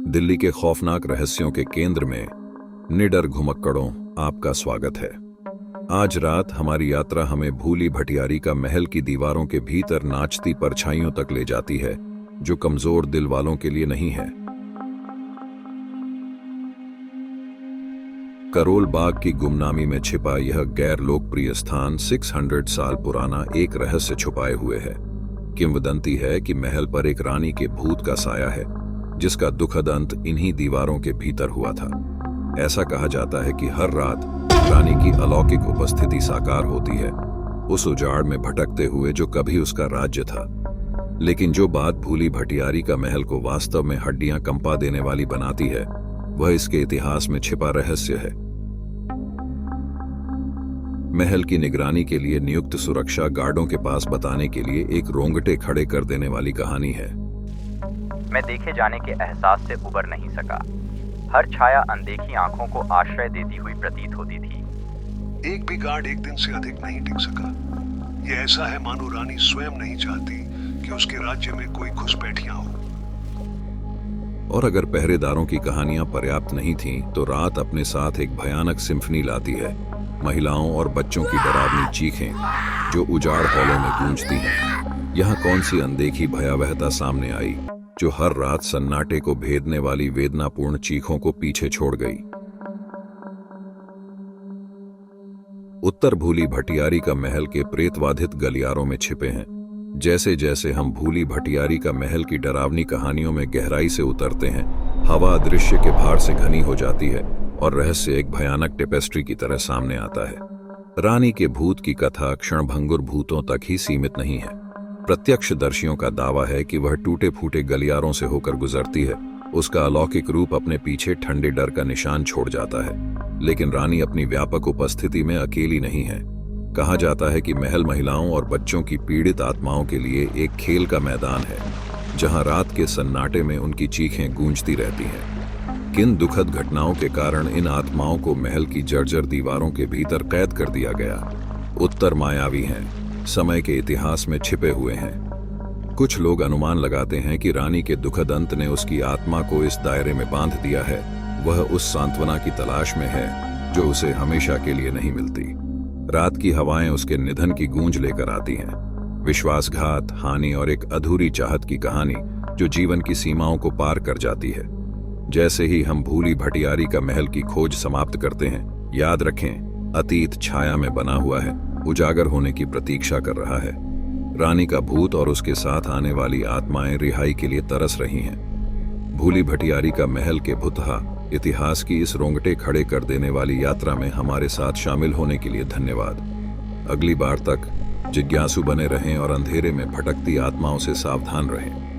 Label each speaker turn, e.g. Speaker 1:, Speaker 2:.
Speaker 1: दिल्ली के खौफनाक रहस्यों के केंद्र में निडर घुमक्कड़ों आपका स्वागत है। आज रात हमारी यात्रा हमें भूली भटियारी का महल की दीवारों के भीतर नाचती परछाइयों तक ले जाती है, जो कमजोर दिल वालों के लिए नहीं है। करोल बाग की गुमनामी में छिपा यह गैर लोकप्रिय स्थान 600 साल पुराना एक रहस्य छुपाए हुए है। किंवदंती है कि महल पर एक रानी के भूत का साया है, जिसका दुखद अंत इन्हीं दीवारों के भीतर हुआ था। ऐसा कहा जाता है कि हर रात रानी की अलौकिक उपस्थिति साकार होती है, उस उजाड़ में भटकते हुए जो कभी उसका राज्य था। लेकिन जो बात भूली भटियारी का महल को वास्तव में हड्डियां कंपा देने वाली बनाती है, वह इसके इतिहास में छिपा रहस्य है। महल की निगरानी के लिए नियुक्त सुरक्षा गार्डों के पास बताने के लिए एक रोंगटे खड़े कर देने वाली कहानी है।
Speaker 2: मैं देखे जाने के एहसास से उबर नहीं सका। हर छाया अनदेखी आंखों को आश्रय देती हुई प्रतीत होती थी।
Speaker 3: एक भी गार्ड एक दिन से अधिक नहीं टिक सका। यह ऐसा है मानो रानी स्वयं नहीं चाहती कि उसके राज्य में कोई घुसपैठियां हो।
Speaker 1: और अगर पहरेदारों की कहानियां पर्याप्त नहीं थीं, तो रात अपने साथ एक भयानक सिम्फनी लाती है। महिलाओं और बच्चों की डरावनी चीखें जो उजाड़ हॉलों में गूंजती हैं। यहाँ कौन सी अनदेखी भयावहता सामने आई, जो हर रात सन्नाटे को भेदने वाली वेदनापूर्ण चीखों को पीछे छोड़ गई। उत्तर भूली भटियारी का महल के प्रेतवाधित गलियारों में छिपे हैं। जैसे जैसे हम भूली भटियारी का महल की डरावनी कहानियों में गहराई से उतरते हैं, हवा दृश्य के भार से घनी हो जाती है और रहस्य एक भयानक टेपेस्ट्री की तरह सामने आता है। रानी के भूत की कथा क्षणभंगुर भूतों तक ही सीमित नहीं है। प्रत्यक्षदर्शियों का दावा है कि वह टूटे फूटे गलियारों से होकर गुजरती है। उसका अलौकिक रूप अपने पीछे ठंडे डर का निशान छोड़ जाता है। लेकिन रानी अपनी व्यापक उपस्थिति में अकेली नहीं है। कहा जाता है कि महल महिलाओं और बच्चों की पीड़ित आत्माओं के लिए एक खेल का मैदान है, जहां रात के सन्नाटे में उनकी चीखें गूंजती रहती हैं। किन दुखद घटनाओं के कारण इन आत्माओं को महल की जर्जर दीवारों के भीतर कैद कर दिया गया? उत्तर मायावी हैं, समय के इतिहास में छिपे हुए हैं। कुछ लोग अनुमान लगाते हैं कि रानी के दुखद अंत ने उसकी आत्मा को इस दायरे में बांध दिया है। वह उस सांत्वना की तलाश में है जो उसे हमेशा के लिए नहीं मिलती। रात की हवाएं उसके निधन की गूंज लेकर आती हैं। विश्वासघात, हानि और एक अधूरी चाहत की कहानी जो जीवन की सीमाओं को पार कर जाती है। जैसे ही हम भूली भटियारी का महल की खोज समाप्त करते हैं, याद रखें, अतीत छाया में बना हुआ है, उजागर होने की प्रतीक्षा कर रहा है। रानी का भूत और उसके साथ आने वाली आत्माएं रिहाई के लिए तरस रही हैं। भूली भटियारी का महल के भुतहा इतिहास की इस रोंगटे खड़े कर देने वाली यात्रा में हमारे साथ शामिल होने के लिए धन्यवाद। अगली बार तक जिज्ञासु बने रहें और अंधेरे में भटकती आत्माओं से सावधान रहें।